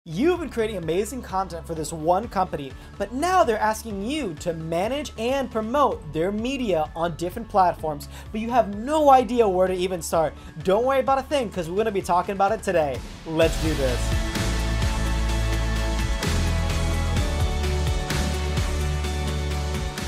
You've been creating amazing content for this one company, but now they're asking you to manage and promote their media on different platforms, but you have no idea where to even start. Don't worry about a thing, because we're going to be talking about it today. Let's do this.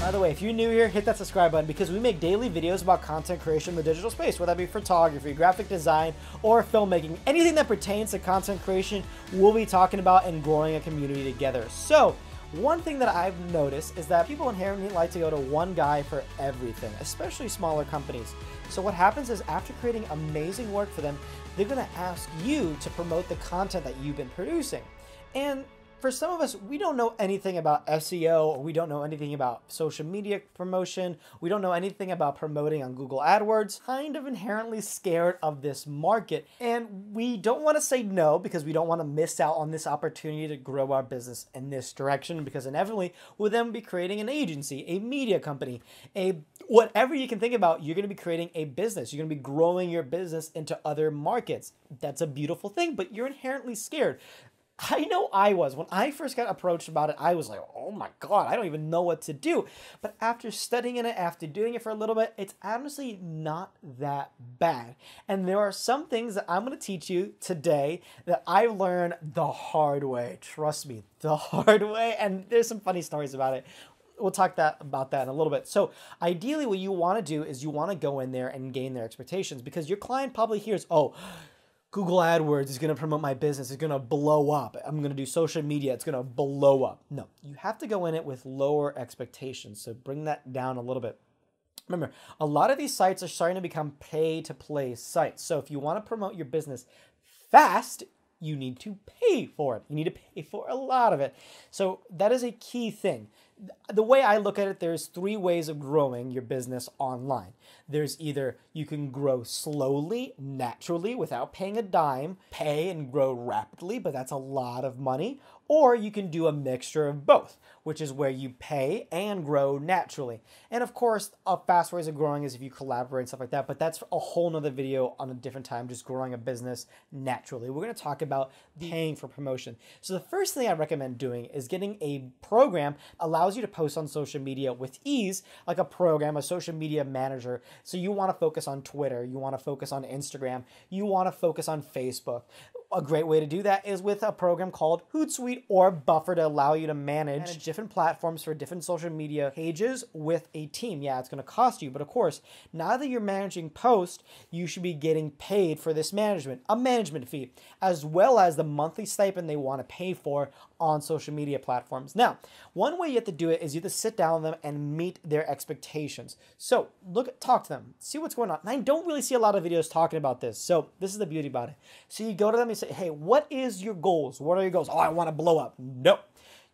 By the way, if you're new here, hit that subscribe button because we make daily videos about content creation in the digital space, whether that be photography, graphic design, or filmmaking. Anything that pertains to content creation, we'll be talking about and growing a community together. So, one thing that I've noticed is that people inherently like to go to one guy for everything, especially smaller companies. So what happens is after creating amazing work for them, they're going to ask you to promote the content that you've been producing. And for some of us, we don't know anything about SEO, or we don't know anything about social media promotion. We don't know anything about promoting on Google AdWords. Kind of inherently scared of this market. And we don't want to say no because we don't want to miss out on this opportunity to grow our business in this direction, because inevitably we'll then be creating an agency, a media company, whatever you can think about. You're going to be creating a business. You're going to be growing your business into other markets. That's a beautiful thing, but you're inherently scared. I know I was. When I first got approached about it, I was like, oh my God, I don't even know what to do. But after studying it, after doing it for a little bit, it's honestly not that bad. And there are some things that I'm going to teach you today that I learned the hard way. Trust me, the hard way. And there's some funny stories about it. We'll talk about that in a little bit. So ideally what you want to do is you want to go in there and gain their expectations, because your client probably hears, oh, Google AdWords is going to promote my business. It's going to blow up. I'm going to do social media. It's going to blow up. No, you have to go in it with lower expectations. So bring that down a little bit. Remember, a lot of these sites are starting to become pay-to-play sites. So if you want to promote your business fast, you need to pay for it. You need to pay for a lot of it. So that is a key thing. The way I look at it, there's three ways of growing your business online. There's either you can grow slowly, naturally, without paying a dime, pay and grow rapidly, but that's a lot of money, or you can do a mixture of both, which is where you pay and grow naturally. And of course, fast ways of growing is if you collaborate and stuff like that, but that's a whole nother video on a different time, just growing a business naturally. We're going to talk about paying for promotion. So the first thing I recommend doing is getting a program allows you to post on social media with ease, like a program, a social media manager. So you want to focus on Twitter, you want to focus on Instagram, you want to focus on Facebook. A great way to do that is with a program called Hootsuite or Buffer to allow you to manage different platforms for different social media pages with a team. Yeah, it's going to cost you, but of course, now that you're managing posts, you should be getting paid for this management, a management fee, as well as the monthly stipend they want to pay for on social media platforms. Now, one way you have to do it is you have to sit down with them and meet their expectations. So talk to them, see what's going on. And I don't really see a lot of videos talking about this. So this is the beauty about it. So you go to them and say, hey, what is your goals? What are your goals? Oh, I want to blow up. No.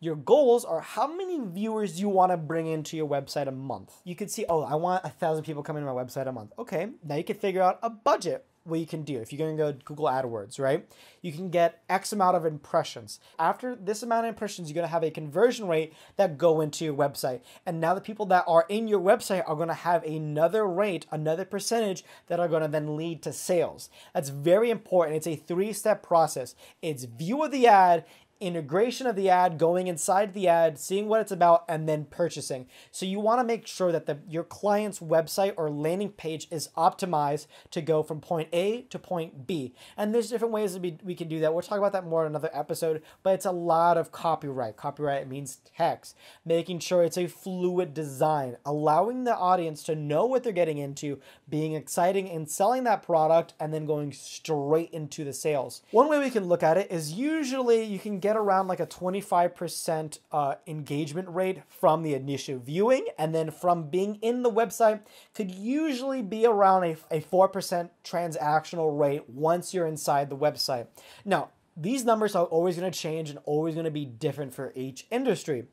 Your goals are how many viewers you want to bring into your website a month. You could see, oh, I want 1,000 people coming to my website a month. Okay, now you can figure out a budget. What you can do if you're going to go Google AdWords, right? You can get X amount of impressions. After this amount of impressions, you're going to have a conversion rate that go into your website. And now the people that are in your website are going to have another rate, another percentage that are going to then lead to sales. That's very important. It's a three-step process. It's view of the ad, integration of the ad, going inside the ad, seeing what it's about, and then purchasing. So you want to make sure that your client's website or landing page is optimized to go from point A to point B. And there's different ways that we can do that. We'll talk about that more in another episode, but it's a lot of copyright. Copyright means text, making sure it's a fluid design, allowing the audience to know what they're getting into, being exciting and selling that product, and then going straight into the sales. One way we can look at it is usually you can get around like a 25% engagement rate from the initial viewing, and then from being in the website could usually be around a 4% transactional rate once you're inside the website. Now, these numbers are always going to change and always going to be different for each industry.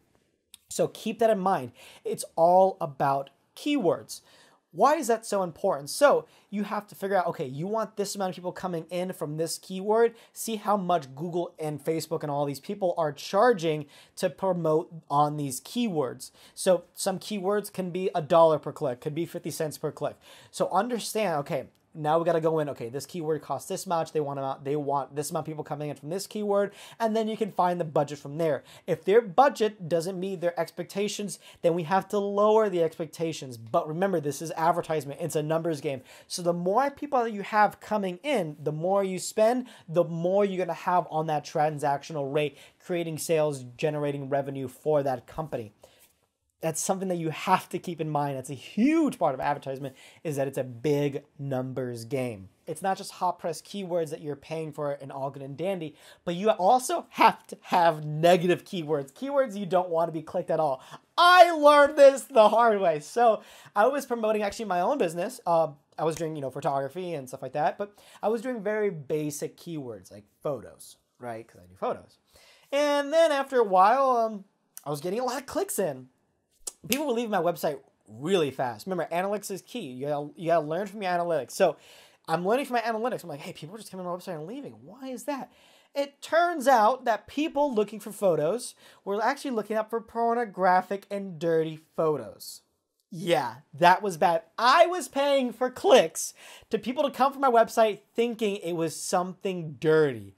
So keep that in mind. It's all about keywords. Why is that so important? So you have to figure out, okay, you want this amount of people coming in from this keyword, see how much Google and Facebook and all these people are charging to promote on these keywords. So some keywords can be $1 per click, could be 50 cents per click. So understand, okay, Now we got to go in, okay, this keyword costs this much. They want this amount of people coming in from this keyword, and then you can find the budget from there. If their budget doesn't meet their expectations, then we have to lower the expectations. But remember, this is advertisement. It's a numbers game. So the more people that you have coming in, the more you spend, the more you're going to have on that transactional rate, creating sales, generating revenue for that company. That's something that you have to keep in mind. That's a huge part of advertisement, is that it's a big numbers game. It's not just hot press keywords that you're paying for and all good and dandy, but you also have to have negative keywords, keywords you don't want to be clicked at all. I learned this the hard way. So I was promoting actually my own business. I was doing, photography and stuff like that, but I was doing very basic keywords like photos, right? Because I do photos. And then after a while, I was getting a lot of clicks in. People were leaving my website really fast. Remember, analytics is key. You gotta learn from your analytics. So I'm learning from my analytics. I'm like, hey, people are just coming to my website and leaving. Why is that? It turns out that people looking for photos were actually looking up for pornographic and dirty photos. Yeah, that was bad. I was paying for clicks to people to come from my website thinking it was something dirty.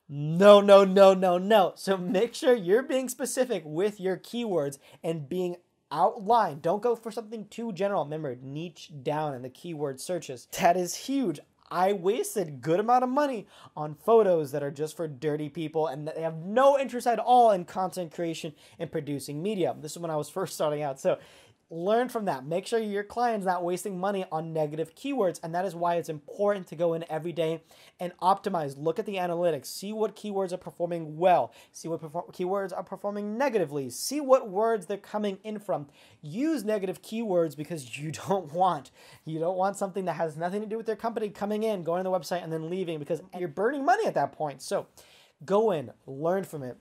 No, no, no, no, no. So make sure you're being specific with your keywords and being outlined. Don't go for something too general. Remember, niche down in the keyword searches. That is huge. I wasted a good amount of money on photos that are just for dirty people and they have no interest at all in content creation and producing media. This is when I was first starting out. So learn from that. Make sure your client's not wasting money on negative keywords. And that is why it's important to go in every day and optimize. Look at the analytics. See what keywords are performing well. See what keywords are performing negatively. See what words they're coming in from. Use negative keywords because you don't want something that has nothing to do with their company coming in, going to the website, and then leaving, because you're burning money at that point. So go in, learn from it.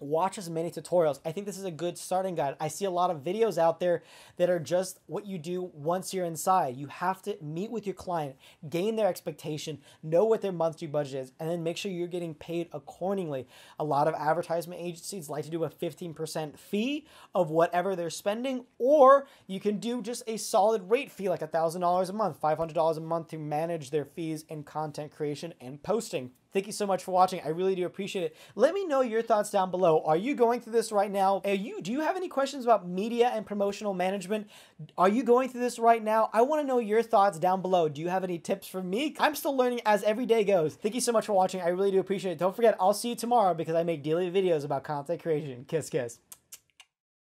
Watch as many tutorials. I think this is a good starting guide. I see a lot of videos out there that are just what you do once you're inside. You have to meet with your client, gain their expectation, know what their monthly budget is, and then make sure you're getting paid accordingly. A lot of advertisement agencies like to do a 15% fee of whatever they're spending, or you can do just a solid rate fee like $1,000 a month, $500 a month to manage their fees in content creation and posting. Thank you so much for watching. I really do appreciate it. Let me know your thoughts down below. Are you going through this right now? Do you have any questions about media and promotional management? Are you going through this right now? I want to know your thoughts down below. Do you have any tips for me? I'm still learning as every day goes. Thank you so much for watching. I really do appreciate it. Don't forget, I'll see you tomorrow because I make daily videos about content creation. Kiss, kiss.